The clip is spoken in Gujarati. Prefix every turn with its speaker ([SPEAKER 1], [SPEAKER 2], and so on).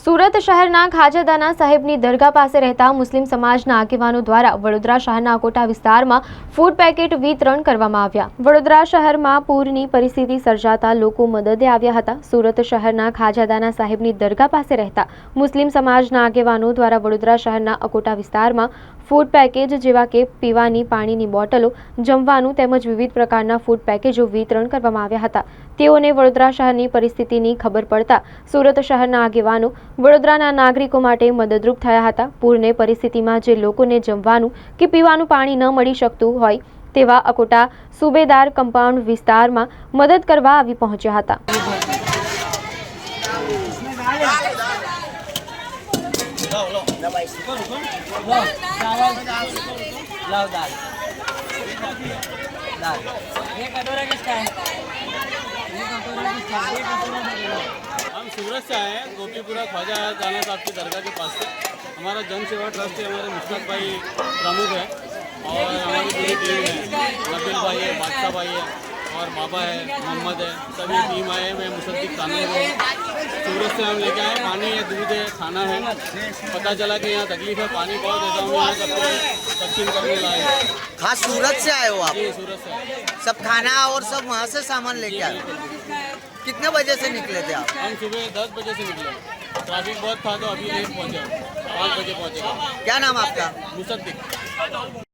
[SPEAKER 1] સુરત શહેરના ખાજાદાના સાહેબની દરગાહ પાસે રહેતા મુસ્લિમ સમાજના આગેવાનો દ્વારા વડોદરા શહેરના અકોટા વિસ્તારમાં ફૂડ પેકેટ વિતરણ કરવામાં આવ્યા। વડોદરા શહેરમાં પૂરની પરિસ્થિતિ સર્જાતા લોકો મદદે આવ્યા હતા। સુરત શહેરના ખાજાદાના સાહેબની દરગાહ પાસે રહેતા મુસ્લિમ સમાજના આગેવાનો દ્વારા વડોદરા શહેરના અકોટા વિસ્તારમાં ફૂડ પેકેજ જેવા કે પીવાની પાણીની બોટલો, જમવાનું તેમજ વિવિધ પ્રકારના ફૂડ પેકેજો વિતરણ કરવામાં આવ્યા હતા। તેઓને વડોદરા શહેરની પરિસ્થિતિની ખબર પડતા સુરત શહેરના આગેવાનો વડોદરાના નાગરિકો માટે મદદરૂપ થયા હતા। પૂરની પરિસ્થિતિમાં જે લોકોને જમવાનું કે પીવાનું પાણી ન મળી શકતું હોય તેવા અકોટા સુબેદાર કમ્પાઉન્ડ વિસ્તારમાં મદદ કરવા આવી પહોંચ્યા હતા।
[SPEAKER 2] हम सूरत से आए हैं, गोपीपुरा ख्वाजा दाना साहब की दरगाह के पास से। हमारा जन सेवा ट्रस्ट है, हमारे मुश्ताक भाई प्रमुख है और हमारी पूरी टीम है। नबील भाई है, बादशाह भाई है और बाबा है, मोहम्मद है, सभी टीम आए। मैं मुसद्दिक कानून हूँ। सूरत से हम लेके आए, पानी है, दूध है, खाना है। पता चला कि यहाँ तकलीफ है, पानी बहुत देता हूँ, यहाँ सबको तकसीम करने लाए।
[SPEAKER 3] खास सूरत से आए हो आप?
[SPEAKER 2] जी, सूरत से आए।
[SPEAKER 3] सब खाना और सब वहाँ से सामान लेके आए? कितने बजे से निकले थे आप?
[SPEAKER 2] हम सुबह 10 बजे से निकले। ट्रैफिक बहुत था तो अभी लेट पहुँचे, 5 बजे पहुँचे।
[SPEAKER 3] क्या नाम आपका?
[SPEAKER 2] मुसद्दिक।